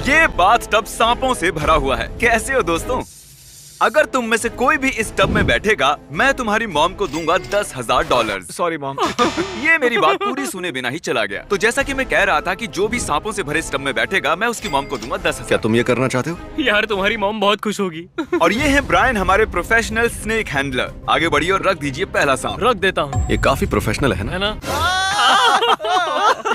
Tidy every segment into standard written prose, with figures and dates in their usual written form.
ये बाथटब सांपों से भरा हुआ है। कैसे हो दोस्तों? अगर तुम में से कोई भी इस टब में बैठेगा, मैं तुम्हारी मॉम को दूंगा $10,000। Sorry mom. ये मेरी बात पूरी सुने बिना ही चला गया। तो जैसा कि मैं कह रहा था कि जो भी सांपों से भरे इस टब में बैठेगा, मैं उसकी मॉम को दूंगा 10,000। क्या तुम ये करना चाहते हो? यार तुम्हारी मॉम बहुत खुश होगी। और ये है ब्रायन, हमारे प्रोफेशनल स्नेक हैंडलर। आगे बढ़िए और रख दीजिए पहला सांप। रख देता हूँ, ये काफी प्रोफेशनल है है ना? ना?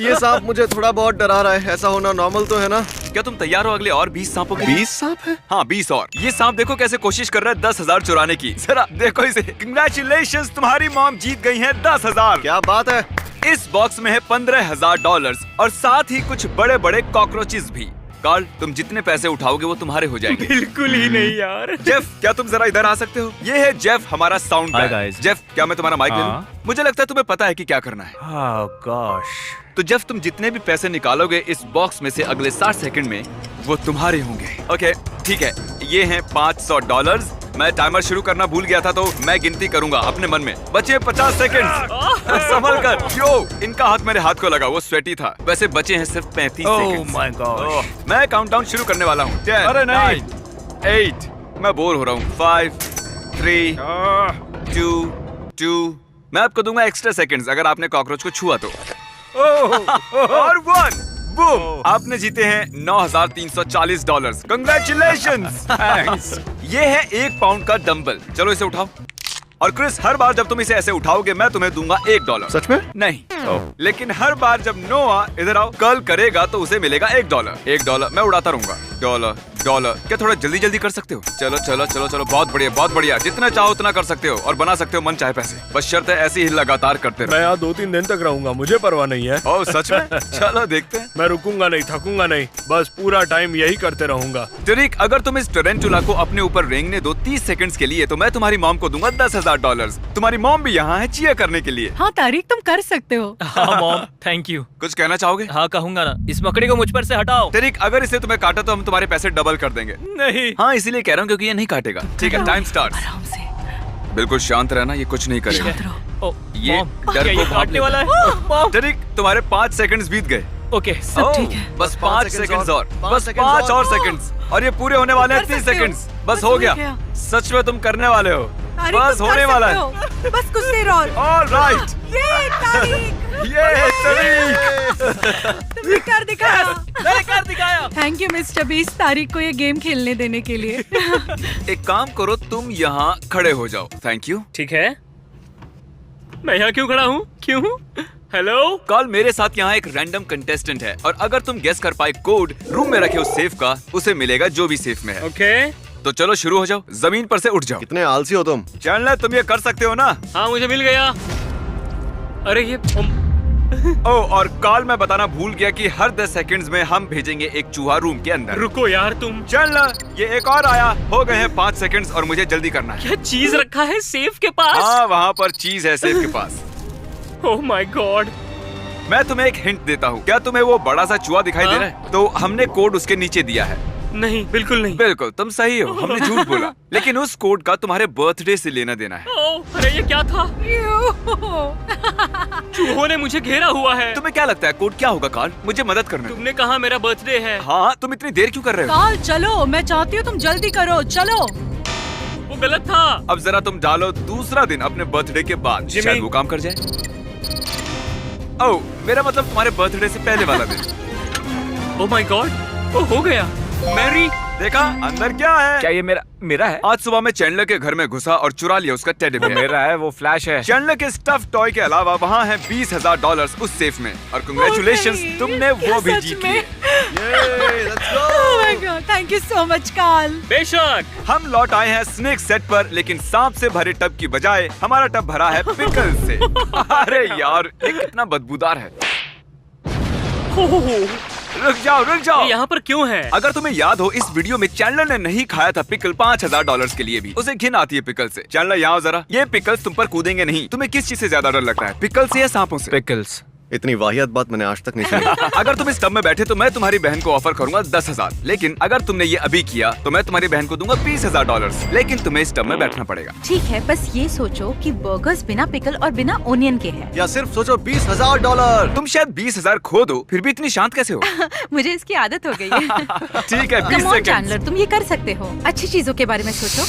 ये सांप मुझे थोड़ा बहुत डरा रहा है। ऐसा होना नॉर्मल तो है ना? क्या तुम तैयार हो अगले और 20 सांपों के? 20 सांप है? हाँ 20 और। ये सांप देखो कैसे कोशिश कर रहा है 10,000 चुराने की। जरा देखो इसे। कंग्रेचुलेशंस, तुम्हारी मॉम जीत गई है 10,000। क्या बात है? इस बॉक्स में है $15,000 और साथ ही कुछ बड़े बड़े कॉकरोचेस भी। कार्ल, तुम जितने पैसे उठाओगे वो तुम्हारे हो जाएंगे। बिल्कुल ही नहीं यार। जेफ, क्या तुम जरा इधर आ सकते हो? ये है जेफ, हमारा साउंड Hi, गाय। guys. जेफ, क्या मैं तुम्हारा माइक ले लूं? हाँ। मुझे लगता है तुम्हें पता है कि क्या करना है। Oh gosh. तो जेफ, तुम जितने भी पैसे निकालोगे इस बॉक्स में से अगले 60 सेकंड में, वो तुम्हारे होंगे। ओके, ठीक है। ये हैं $500। मैं टाइमर शुरू करना भूल गया था, तो मैं गिनती करूंगा अपने मन में। बचे 50 सेकंड। संभल कर। यो, इनका हाथ मेरे हाथ को लगा, वो स्वेटी था। वैसे बचे हैं सिर्फ 35 Oh सेकंड। my gosh. मैं काउंटडाउन शुरू करने वाला हूँ। 10, अरे नहीं। 9, 8, मैं बोर हो रहा हूँ। 5, 3, 2, मैं आपको दूंगा एक्स्ट्रा सेकंड्स अगर आपने कॉकरोच को छुआ तो। और 1, बूम, आपने जीते हैं $9,340। कंग्रेचुलेशंस। Thanks. ये है 1 पाउंड का डंबल। चलो इसे उठाओ। और क्रिस, हर बार जब तुम इसे ऐसे उठाओगे, मैं तुम्हें दूंगा $1। सच में? नहीं, लेकिन हर बार जब नोआ इधर आओ कर्ल करेगा तो उसे मिलेगा $1। $1 मैं उड़ाता रहूंगा। डॉलर। क्या थोड़ा जल्दी जल्दी कर सकते हो? चलो चलो चलो चलो, बहुत बढ़िया बहुत बढ़िया। जितना चाहो उतना कर सकते हो और बना सकते हो मन चाहे पैसे। बस शर्त है ऐसे ही लगातार करते मैं रहो। यहाँ 2-3 दिन तक रहूंगा, मुझे परवाह नहीं है। ओह सच में? चलो देखते हैं। मैं रुकूंगा नहीं, थकूंगा नहीं, बस पूरा टाइम यही करते रहूंगा। टरिक, अगर तुम इस टरेंटुला को अपने ऊपर रेंगने दो 30 सेकंड्स के लिए, तो मैं तुम्हारी मॉम को दूंगा $10,000। तुम्हारी मॉम भी यहाँ है चीयर करने के लिए। हाँ तारिक, तुम कर सकते हो। हाँ मॉम, थैंक यू। कुछ कहना चाहोगे? हाँ कहूंगा ना, इस मकड़ी को मुझ पर से हटाओ। टरिक, अगर इसे तुम्हें काटा तो हम तुम्हारे पैसे डबल कर देंगे। नहीं। हाँ इसीलिए कह रहा हूँ क्योंकि ये नहीं काटेगा। ठीक है, टाइम स्टार्ट। आराम से। बिल्कुल शांत रहना, ये कुछ नहीं करेगा। शांत रहो। ओ, ये मॉम, डर क्या को ये भाप काटने लेता वाला है। है? मॉम। टरिक, तुम्हारे 5 सेकंड्स बीत गए। ओके। सब ठीक है। बस 5 5 सेकंड्स और। पाँच बस सेकंड्स 5 और और। सेकंड्स और ये पूरे होने वाले हैं। कर 30 सकते हो। सेकंड्स। बस हो गया। सच में तुम करने वाले हो। तारिक, बस तुम होने कर वाला सकते है। हो। बस कुछ देर और। ऑलराइट, ये तारिक, ये टरिक। तुमने कर दिखाया। मैंने कर दिखाया। थैंक यू मिस्टर बीस, तारिक को ये गेम खेलने देने के लिए। एक काम करो, तुम यहाँ खड़े हो जाओ। Thank you. ठीक है, मैं यहाँ क्यों खड़ा हूँ? क्यों? हेलो। कल मेरे साथ यहाँ एक रैंडम कंटेस्टेंट है और अगर तुम गेस कर पाए कोड रूम में रखे उस सेफ का, उसे मिलेगा जो भी सेफ में है। ओके। तो चलो शुरू हो जाओ, जमीन पर से उठ जाओ। कितने आलसी हो तुम? चैंडलर, तुम ये कर सकते हो ना? हाँ मुझे मिल गया। अरे ये ओह, और कॉल मैं बताना भूल गया कि हर 10 सेकंड्स में हम भेजेंगे एक चूहा रूम के अंदर। रुको यार तुम। चैंडलर, ये एक और आया। हो गए हैं 5 सेकंड्स और मुझे जल्दी करना है। क्या चीज रखा है सेफ के पास? हाँ, वहाँ पर चीज है सेफ के पास। Oh my God. मैं तुम्हें एक हिंट देता हूँ। क्या तुम्हें वो बड़ा सा चूहा दिखाई दे रहा है? तो हमने कोड उसके नीचे दिया है। नहीं, बिल्कुल नहीं। बिल्कुल, तुम सही हो, हमने झूठ बोला। लेकिन उस कोड का तुम्हारे बर्थडे से लेना देना है। ओह, अरे ये क्या था? चूहों ने मुझे घेरा हुआ है। तुम्हें क्या लगता है कोड क्या होगा कार्ल? मुझे मदद करना। तुमने कहा मेरा बर्थडे है। हाँ, तुम इतनी देर क्यों कर रहे हो? काल चलो, मैं चाहती हूँ तुम जल्दी करो। चलो। वो गलत था। अब जरा तुम डालो दूसरा दिन अपने बर्थडे के बाद, जिमी। शायद वो काम कर जाए। ओह, मेरा मतलब तुम्हारे बर्थडे से पहले वाला दिन। ओह माय गॉड, वो हो गया। मैरी, देखा अंदर क्या है? क्या ये मेरा है? आज सुबह मैं चैंडलर के घर में घुसा और चुरा लिया उसका टेडी वो बेयर। मेरा है, वो फ्लैश है। चैंडलर के स्टफ टॉय के अलावा वहाँ है $20,000 उस सेफ में। और कंग्रेचुलेशंस, नहीं, तुमने वो क्या भी सच जीत में? लिए। Oh my God, thank you so much, काल। बेशक। हम लौट आए हैं स्नेक सेट पर, लेकिन सांप से भरे टब की बजाय हमारा टब भरा है पिकल से। अरे यार, ये कितना बदबूदार है। रुक जाओ। ये यहाँ पर क्यों है? अगर तुम्हें याद हो, इस वीडियो में चैंडलर ने नहीं खाया था पिकल $5,000 के लिए भी। उसे घिन आती है पिकल से। चैंडलर यहाँ जरा, ये पिकल्स तुम पर कूदेंगे नहीं। तुम्हें किस चीज से ज्यादा डर लगता है, पिकल से या सांपों से? पिकल्स। इतनी वाहियात बात मैंने आज तक नहीं सुनी। अगर तुम इस टब में बैठे तो मैं तुम्हारी बहन को ऑफर करूंगा 10,000, लेकिन अगर तुमने ये अभी किया तो मैं तुम्हारी बहन को दूंगा $20,000, लेकिन तुम्हें इस टब में बैठना पड़ेगा। ठीक है, बस ये सोचो कि बर्गर्स बिना पिकल और बिना ओनियन के हैं। या सिर्फ सोचो $20,000। तुम शायद 20,000 खो दो, फिर भी इतनी शांत कैसे हो? मुझे इसकी आदत हो गई है। ठीक है, 20 Come on, सेकंड। चैंडलर, तुम ये कर सकते हो। अच्छी चीजों के बारे में सोचो।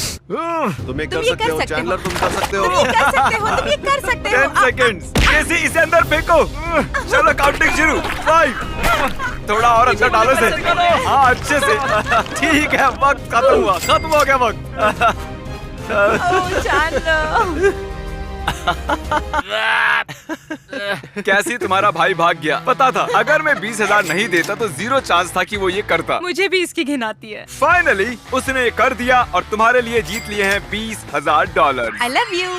तुम ये तुम कर ये सकते कर हो सकते हो। चैंडलर, तुम कर सकते तुम ये हो। कर सकते हो, तुम ये कर सकते हो। 10 सेकंड्स। केसी, इसे अंदर फेंको। चलो काउंटिंग शुरू। 5। थोड़ा और अंदर डालो इसे। हाँ, अच्छे से। ठीक है, वक्त खत्म हो गया वक्त। ओह, चैंडलर। कैसी तुम्हारा भाई भाग गया। पता था अगर मैं 20,000 नहीं देता तो 0 चांस था कि वो ये करता। मुझे भी इसकी घिन आती है। फाइनली उसने ये कर दिया और तुम्हारे लिए जीत लिए हैं $20,000। I love you.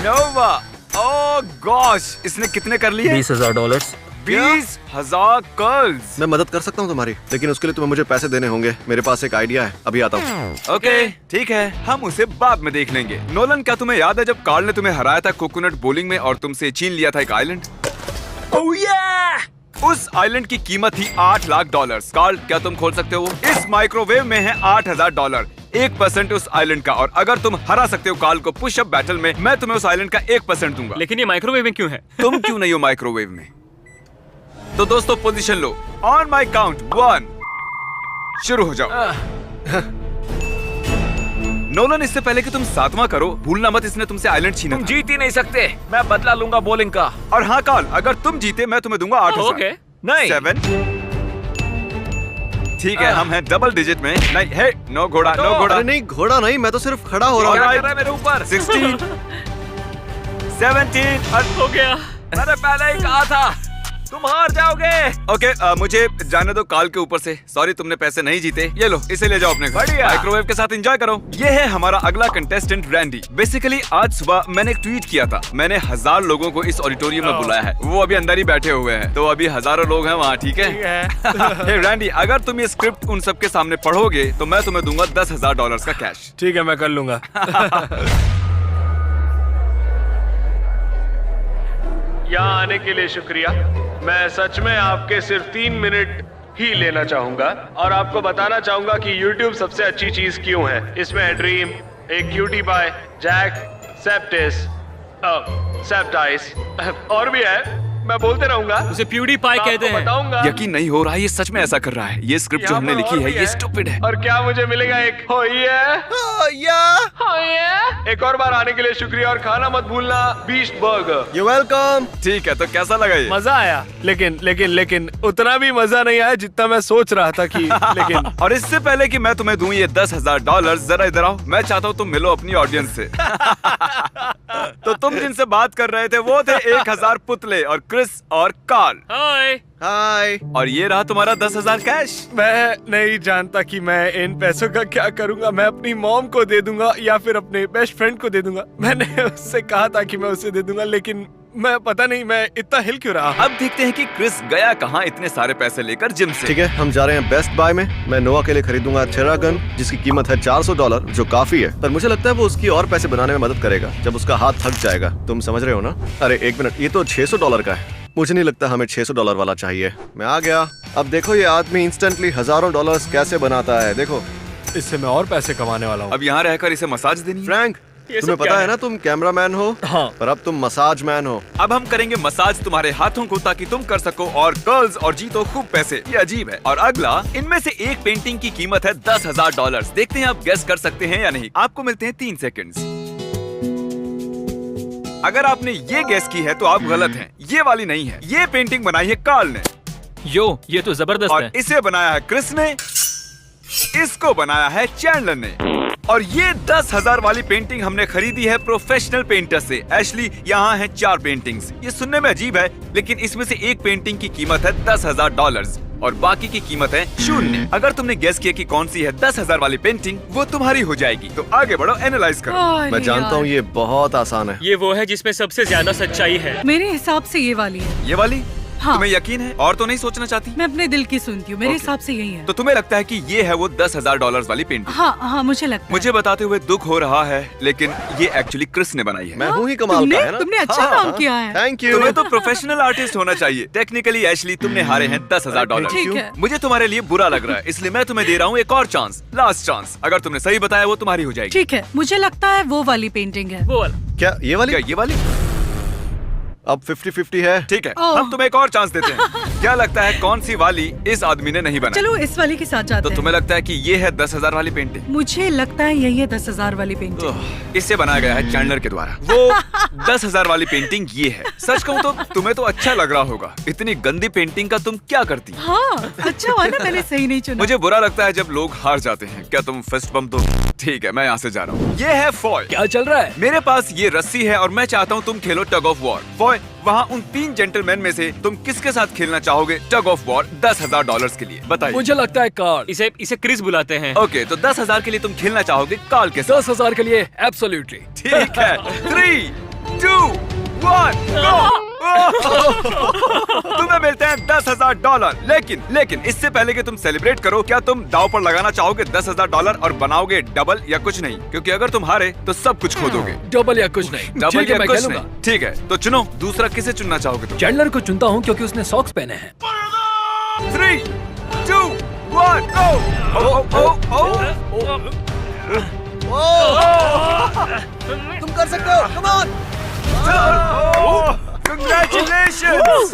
Nova, oh gosh, इसने कितने कर लिए? $20,000। 20,000 कर्ल्स। मैं मदद कर सकता हूँ तुम्हारी, लेकिन उसके लिए तुम्हें मुझे पैसे देने होंगे। मेरे पास एक आइडिया है, अभी आता हूँ। ओके, ठीक है, हम उसे बाद में देख लेंगे। नोलन, क्या तुम्हें याद है जब कार्ल ने तुम्हें हराया था कोकोनट बोलिंग में और तुमसे छीन लिया था एक आइलैंड? उस आइलैंड की कीमत थी $8 लाख। कार्ल, क्या तुम खोल सकते हो? इस माइक्रोवेव में है $8,000, 1% उस आइलैंड का। और अगर तुम हरा सकते हो कार्ल को पुशअप बैटल में, मैं तुम्हें उस आइलैंड का 1% दूंगा। लेकिन ये माइक्रोवेव में क्यों है? तुम क्यों नहीं हो माइक्रोवेव में? तो दोस्तों position low. On my count 1, शुरू हो जाओ। नोलन, इससे पहले कि तुम 7वां करो, भूलना मत इसने तुमसे आइलैंड छीना तुम था। जीत ही नहीं सकते। मैं बदला लूंगा बॉलिंग का। और हाँ कार्ल, अगर तुम जीते मैं तुम्हें दूंगा 8,000। ओके। नहीं। 7। ठीक है, हम हैं डबल डिजिट में। नहीं है, नो घोड़ा, नो घोड़ा। अरे नहीं, घोड़ा नहीं, मैं तो सिर्फ खड़ा हो रहा क्या हूँ। कर रहा है मेरे ऊपर? 16, 17 और हो गया। मैंने पहले ही कहा था तुम हार जाओगे। ओके, मुझे जाने दो कार्ल के ऊपर से। सॉरी, तुमने पैसे नहीं जीते। ये लो, इसे ले जाओ अपने घर। बढ़िया। माइक्रोवेव के साथ एंजॉय करो। ये है हमारा अगला कंटेस्टेंट रैंडी। बेसिकली आज सुबह मैंने एक ट्वीट किया था। मैंने 1000 लोगों को इस ऑडिटोरियम में बुलाया है। वो अभी अंदर ही बैठे हुए हैं, तो अभी हजारों लोग हैं वहाँ। ठीक है? हे रैंडी, अगर तुम ये स्क्रिप्ट उन सबके सामने पढ़ोगे तो मैं तुम्हें दूंगा $10,000 का कैश। ठीक है, मैं कर लूंगा। यहाँ आने के लिए शुक्रिया। मैं सच में आपके सिर्फ 3 मिनट ही लेना चाहूंगा और आपको बताना चाहूंगा कि YouTube सबसे अच्छी चीज क्यों है। इसमें है ड्रीम, एक क्यूटी पाई, जैक, सेप्टिस, सेप्टाइस और भी है। मैं बोलते रहूंगा। उसे प्यूडीपाई कहते हैं। बताऊंगा। यकीन नहीं हो रहा है, ये सच में ऐसा कर रहा है। ये स्क्रिप्ट जो यहाँ हमने पर लिखी और है भी ये स्टूपिड है। और क्या मुझे मिलेगा एक हो एक और बार आने के लिए शुक्रिया और खाना मत भूलना बीस्ट बर्गर। You welcome. ठीक है, तो कैसा लगा ये? मजा आया, लेकिन उतना भी मजा नहीं आया जितना मैं सोच रहा था कि लेकिन और इससे पहले कि मैं तुम्हें दूं ये $10,000, जरा इधर आओ। मैं चाहता हूँ तुम मिलो अपनी ऑडियंस से। तो तुम जिनसे बात कर रहे थे वो थे 1000 पुतले और क्रिस और कार्ल। हाय। हाय। और ये रहा तुम्हारा 10,000 कैश। मैं नहीं जानता कि मैं इन पैसों का क्या करूंगा। मैं अपनी मॉम को दे दूंगा या फिर अपने बेस्ट फ्रेंड को दे दूंगा। मैंने उससे कहा था कि मैं उसे दे दूंगा, लेकिन मैं पता नहीं मैं इतना हिल क्यों रहा। अब देखते हैं कि क्रिस गया कहाँ इतने सारे पैसे लेकर जिम से। ठीक है, हम जा रहे हैं बेस्ट बाय में। मैं नोआ के लिए खरीदूंगा थेरा गन, जिसकी कीमत है $400, जो काफी है। पर मुझे लगता है वो उसकी और पैसे बनाने में मदद करेगा जब उसका हाथ थक जाएगा। तुम समझ रहे हो ना? अरे एक मिनट, ये तो $600 का है। मुझे नहीं लगता हमें $600 वाला चाहिए। मैं आ गया। अब देखो ये आदमी इंस्टेंटली हजारों डॉलर्स कैसे बनाता है। देखो, इससे मैं और पैसे कमाने वाला हूँ। अब यहाँ रहकर इसे मसाज देनी है। फ्रैंक, ये तुम्हें सब क्या पता है है? ना तुम कैमरामैन हो, हाँ। पर अब तुम मसाज मैन हो। अब हम करेंगे मसाज तुम्हारे हाथों को ताकि तुम कर सको और गर्ल्स और जीतो खूब पैसे। ये अजीब है। और अगला, इनमें से एक पेंटिंग की कीमत है $10,000। देखते हैं आप गेस कर सकते हैं या नहीं। आपको मिलते हैं 3 सेकंड्स। अगर आपने ये गेस की है तो आप गलत हैं। ये वाली नहीं है। ये पेंटिंग बनाई है कार्ल ने ये तो जबरदस्त और है। इसे बनाया है क्रिस ने, इसको बनाया है चैंडलर ने। और ये 10,000 वाली पेंटिंग हमने खरीदी है प्रोफेशनल पेंटर से। एशली, यहाँ हैं 4 पेंटिंग्स। ये सुनने में अजीब है, लेकिन इसमें से एक पेंटिंग की कीमत है $10,000 और बाकी की कीमत है 0। अगर तुमने गेस किया कि कौन सी है 10,000 वाली पेंटिंग, वो तुम्हारी हो जाएगी। तो आगे बढ़ो, एनालाइज करो। मैं जानता हूँ ये बहुत आसान है। ये वो है जिसमें सबसे ज्यादा सच्चाई है। मेरे हिसाब से ये वाली है। ये वाली? हाँ। तुम्हें यकीन है और तो नहीं सोचना चाहती? मैं अपने दिल की सुनती हूँ, मेरे Okay. हिसाब से यही है। तो तुम्हें लगता है कि ये है वो $10,000 वाली पेंटिंग? हाँ हाँ, मुझे लगता है। मुझे बताते हुए दुख हो रहा है, लेकिन ये एक्चुअली क्रिस ने बनाई है। मैं हूँ ही कमाल का, है ना? तुमने अच्छा काम किया है। Thank you. तुम्हें तो प्रोफेशनल आर्टिस्ट होना चाहिए। टेक्निकली एशली तुमने हारे हैं $10,000। ठीक है। मुझे तुम्हारे लिए बुरा लग रहा है, इसलिए मैं तुम्हें दे रहा हूँ एक और चांस, लास्ट चांस। अगर तुमने सही बताया वो तुम्हारी हो जाएगी। ठीक है, मुझे लगता है वो वाली पेंटिंग है। वो वाला। क्या ये वाली? क्या ये वाली? अब 50-50 है। ठीक है, ओह। हम तुम्हें एक और चांस देते हैं। क्या लगता है कौन सी वाली इस आदमी ने नहीं बनाई? चलो इस वाली के साथ जाते तो हैं। तुम्हें लगता है कि ये है 10,000 वाली पेंटिंग? मुझे लगता है यही है 10,000 वाली पेंटिंग। इससे बनाया गया है चैंडलर के द्वारा। वो 10,000 वाली पेंटिंग ये है। सच कहूँ तो तुम्हें तो अच्छा लग रहा होगा। इतनी गंदी पेंटिंग का तुम क्या करती? हाँ, अच्छा हुआ ना मैंने सही नहीं चुना। मुझे बुरा लगता है जब लोग हार जाते हैं। क्या तुम फिस्ट बम्प दो? ठीक है, मैं यहाँ से जा रहा हूँ। ये है फॉय। क्या चल रहा है? मेरे पास ये रस्सी है और मैं चाहता हूँ तुम खेलो टग ऑफ वॉर। फॉय, वहाँ उन 3 जेंटलमैन में से तुम किसके साथ खेलना चाहोगे टग ऑफ वॉर $10,000 के लिए? बताइए। मुझे लगता है कार्ल। इसे इसे क्रिस बुलाते हैं। ओके, तो 10,000 के लिए तुम खेलना चाहोगे कार्ल के साथ? 10,000 के लिए एब्सोल्युटली। ठीक है। 3, 2, 1, गो! तुम्हें मिलते हैं $10,000। लेकिन इससे पहले कि तुम सेलिब्रेट करो, क्या तुम दाव पर लगाना चाहोगे $10,000 और बनाओगे डबल या कुछ नहीं? क्योंकि अगर तुम हारे तो सब कुछ खो दोगे। डबल या कुछ नहीं। डबल ठीक है, या मैं कुछ खेलूंगा। नहीं। ठीक है, तो चुनो दूसरा। किसे चुनना चाहोगे तुम? चैंडलर को चुनता हूँ क्योंकि उसने सॉक्स पहने हैं। 3, 2, 1, तुम कर सकते हो, कम ऑन। Congratulations!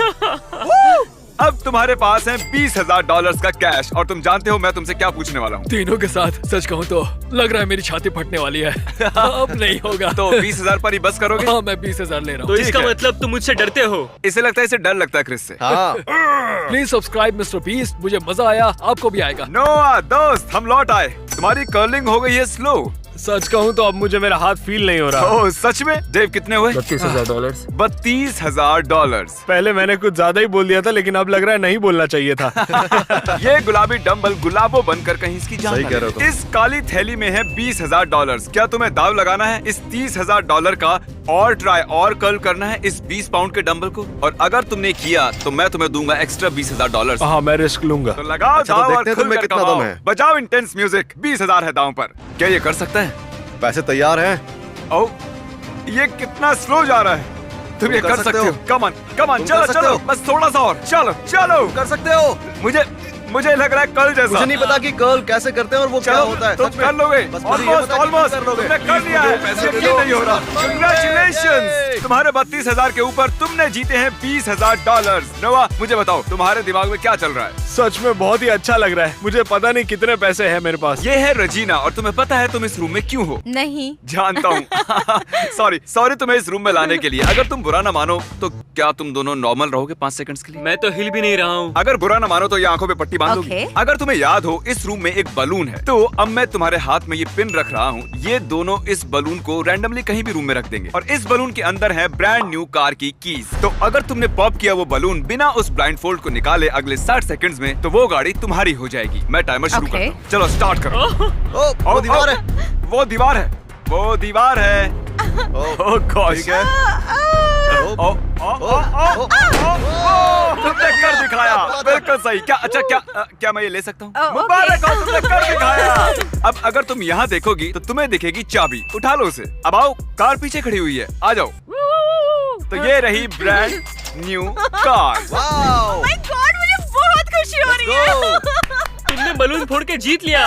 अब तुम्हारे पास है $20,000 का कैश और तुम जानते हो मैं तुमसे क्या पूछने वाला हूँ। तीनों के साथ सच कहूँ तो लग रहा है मेरी छाती फटने वाली है। अब नहीं होगा। तो 20,000 पर ही बस करोगे? हाँ, मैं 20,000 ले रहा हूँ। तो इसका मतलब तुम मुझसे डरते हो? इसे लगता है इसे डर लगता है क्रिस से। हाँ। Please subscribe mister beast. मुझे मजा आया, आपको भी आएगा। नोआ दोस्त, हम लौट आए। तुम्हारी कर्लिंग हो गई है स्लो। सच कहूँ तो अब मुझे मेरा हाथ फील नहीं हो रहा। ओह सच में? डेव कितने हुए? $32,000। $32,000। पहले मैंने कुछ ज्यादा ही बोल दिया था, लेकिन अब लग रहा है नहीं बोलना चाहिए था। ये गुलाबी डंबल गुलाबो बनकर कहीं इसकी जान सही ना कह रहे ले। हो तुम। इस काली थैली में है $20,000। क्या तुम्हें दाव लगाना है इस $30,000 का और ट्राई और कर्ल करना है इस 20 पाउंड के डंबल को? और अगर तुमने किया तो मैं तुम्हें दूंगा एक्स्ट्रा $20,000। हाँ, मैं रिस्क लूंगा। तो लगाओ अच्छा, तो दाव और देखते हैं तुम में खुलकर कितना कमाओ। दम है। बजाओ इंटेंस म्यूजिक। 20,000 है दाव पर। क्या ये कर सकता है? पैसे तैयार हैं। ओ, ये कितना स्लो जा रहा है। तुम ये कर सकते हो। कम ऑन तुम चलो कर सकते चलो, हो। बस थोड़ा सा और। चलो कर सकते हो। मुझे लग रहा है कल जैसा। मुझे नहीं पता कि कर्ल कैसे करते हैं और वो क्या चलो होता है। तुम सच में। कर लोगे। बस मुझे ये पता है कि तुम ऑलमोस्ट कर लोगे। तुमने कर लिया है। पैसे सिर्फ दे ये दो। नहीं हो रहा। Congratulations! तुम्हारे 32,000 के ऊपर तुमने जीते हैं $20,000। नोआ, मुझे बताओ तुम्हारे दिमाग में क्या चल रहा है? सच में बहुत ही अच्छा लग रहा है। मुझे पता नहीं कितने पैसे हैं मेरे पास। ये है रजीना और तुम्हें पता है तुम इस रूम में क्यों हो? नहीं। जानता हूँ। सॉरी तुम्हें इस रूम में लाने के लिए। अगर तुम बुरा ना मानो तो क्या तुम दोनों नॉर्मल रहोगे 5 सेकंड्स के लिए? मैं तो हिल भी नहीं रहा हूँ। अगर बुरा ना मानो तो ये आंखों पे पट्टी बांध दोगी। Okay. अगर तुम्हें याद हो इस रूम में एक बलून है, तो अब मैं तुम्हारे हाथ में ये पिन रख रहा हूँ। ये दोनों इस बलून को रैंडमली कहीं भी रूम में रख देंगे और इस बलून के अंदर है ब्रांड न्यू कार की कीज। तो अगर तुमने पॉप किया वो बलून बिना उस ब्लाइंड फोल्ड को निकाले अगले 60 सेकंड्स में, तो वो गाड़ी तुम्हारी हो जाएगी। मैं टाइमर शुरू करता हूँ। चलो स्टार्ट करो। ओ, वो दीवार है। वो दीवार है। ओह गॉश। ठीक है। तुमने कर दिखाया। बिल्कुल सही। क्या मैं ये ले सकता हूँ? मुबारक हो, तुमने कर दिखाया। अब अगर तुम यहाँ देखोगी तो तुम्हें दिखेगी चाबी। उठा लो उसे। अब आओ, कार पीछे खड़ी हुई है, आ जाओ। तो ये रही brand new car. Wow. God, मुझे बहुत खुशी हो रही है। तुमने बलून फोड़ के जीत लिया।